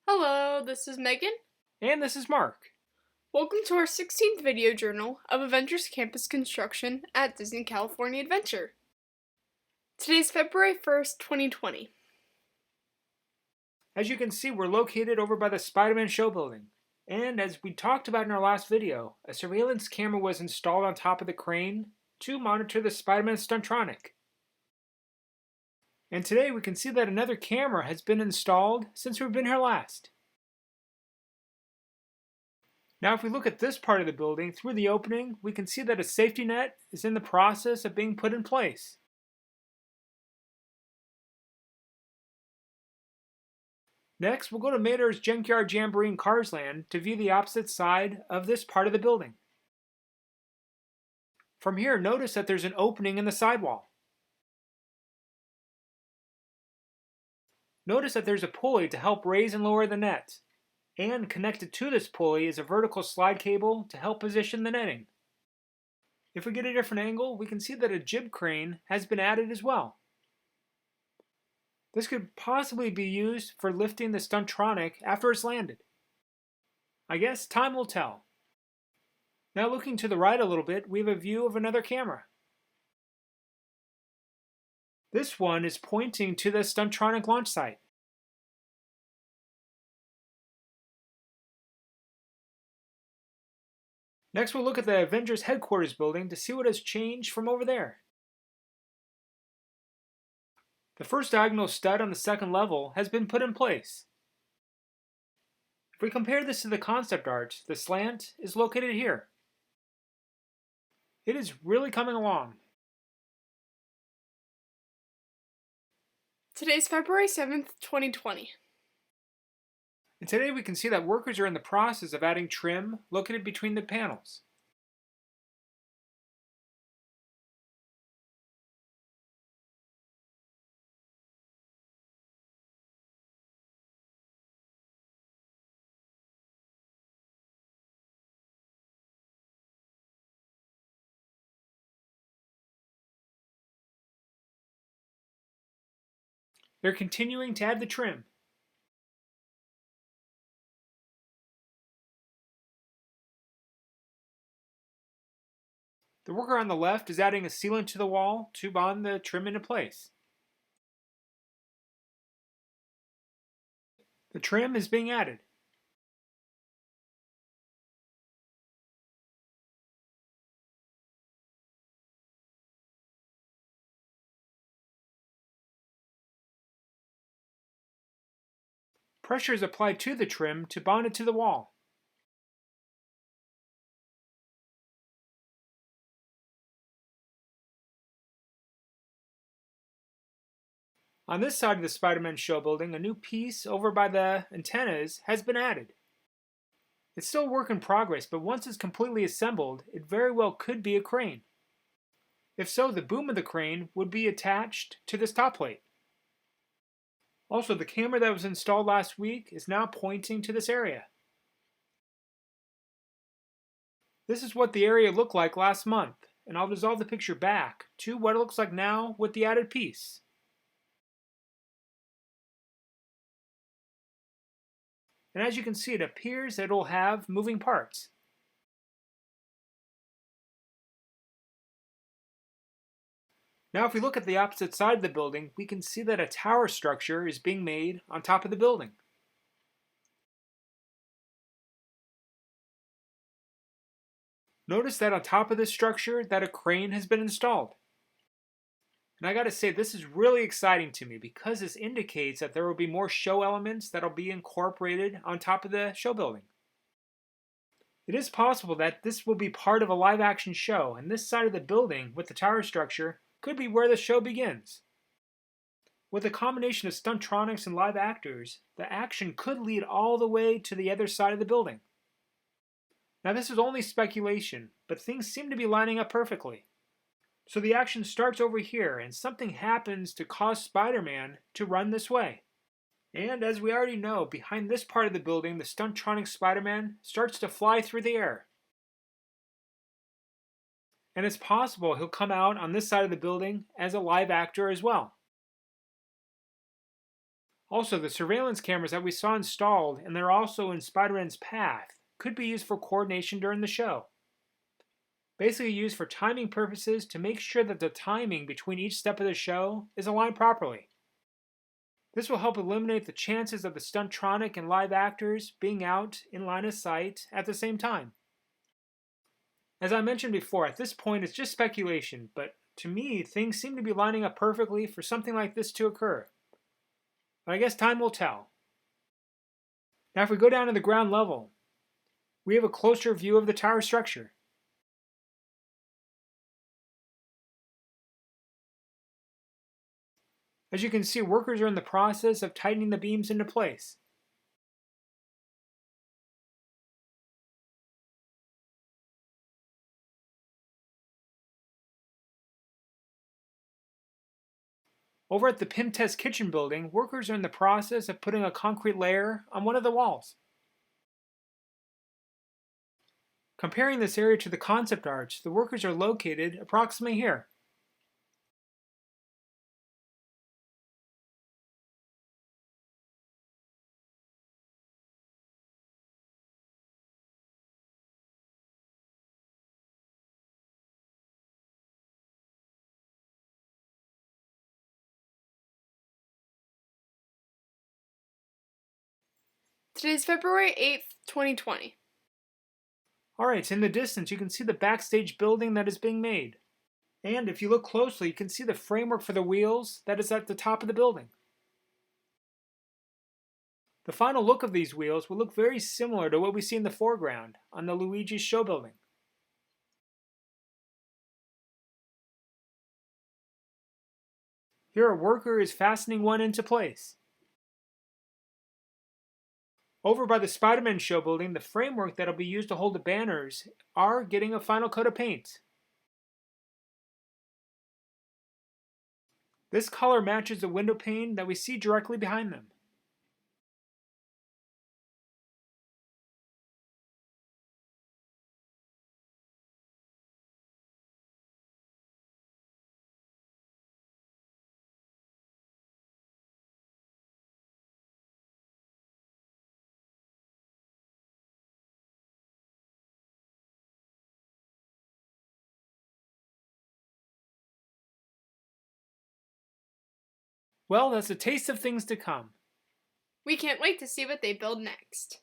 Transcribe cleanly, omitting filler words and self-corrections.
Hello, this is Megan. And this is Mark. Welcome to our 16th video journal of Avengers Campus construction at Disney California Adventure. Today is February 1st, 2020. As you can see, we're located over by the Spider-Man show building. And as we talked about in our last video, a surveillance camera was installed on top of the crane to monitor the Spider-Man Stuntronic. And today we can see that another camera has been installed since we've been here last. Now if we look at this part of the building through the opening, we can see that a safety net is in the process of being put in place. Next, we'll go to Mater's Junkyard Jamboree in Cars Land to view the opposite side of this part of the building. From here, notice that there's an opening in the sidewall. Notice that there's a pulley to help raise and lower the net, and connected to this pulley is a vertical slide cable to help position the netting. If we get a different angle, we can see that a jib crane has been added as well. This could possibly be used for lifting the Stuntronic after it's landed. I guess time will tell. Now looking to the right a little bit, we have a view of another camera. This one is pointing to the Stuntronic launch site. Next we'll look at the Avengers headquarters building to see what has changed from over there. The first diagonal stud on the second level has been put in place. If we compare this to the concept art, the slant is located here. It is really coming along. Today's February 7th, 2020. And today we can see that workers are in the process of adding trim located between the panels. They're continuing to add the trim. The worker on the left is adding a sealant to the wall to bond the trim into place. The trim is being added. Pressure is applied to the trim to bond it to the wall. On this side of the Spider-Man show building, a new piece over by the antennas has been added. It's still a work in progress, but once it's completely assembled, it very well could be a crane. If so, the boom of the crane would be attached to this top plate. Also, the camera that was installed last week is now pointing to this area. This is what the area looked like last month, and I'll dissolve the picture back to what it looks like now with the added piece. And as you can see, it appears that it will have moving parts. Now if we look at the opposite side of the building, we can see that a tower structure is being made on top of the building. Notice that on top of this structure that a crane has been installed. And I gotta say, this is really exciting to me because this indicates that there will be more show elements that will be incorporated on top of the show building. It is possible that this will be part of a live action show, and this side of the building with the tower structure could be where the show begins. With a combination of stuntronics and live actors, the action could lead all the way to the other side of the building. Now this is only speculation, but things seem to be lining up perfectly. So the action starts over here, and something happens to cause Spider-Man to run this way. And as we already know, behind this part of the building, the Stuntronic Spider-Man starts to fly through the air. And it's possible he'll come out on this side of the building as a live actor as well. Also, the surveillance cameras that we saw installed, and they're also in Spider-Man's path, could be used for coordination during the show. Basically used for timing purposes to make sure that the timing between each step of the show is aligned properly. This will help eliminate the chances of the stuntronic and live actors being out in line of sight at the same time. As I mentioned before, at this point it's just speculation, but to me, things seem to be lining up perfectly for something like this to occur. But I guess time will tell. Now if we go down to the ground level, we have a closer view of the tower structure. As you can see, workers are in the process of tightening the beams into place. Over at the Pimtest kitchen building, workers are in the process of putting a concrete layer on one of the walls. Comparing this area to the concept arch, the workers are located approximately here. Today's February 8th, 2020. Alright, in the distance you can see the backstage building that is being made. And if you look closely, you can see the framework for the wheels that is at the top of the building. The final look of these wheels will look very similar to what we see in the foreground on the Luigi's show building. Here a worker is fastening one into place. Over by the Spider-Man show building, the framework that will be used to hold the banners are getting a final coat of paint. This color matches the window pane that we see directly behind them. Well, that's a taste of things to come. We can't wait to see what they build next.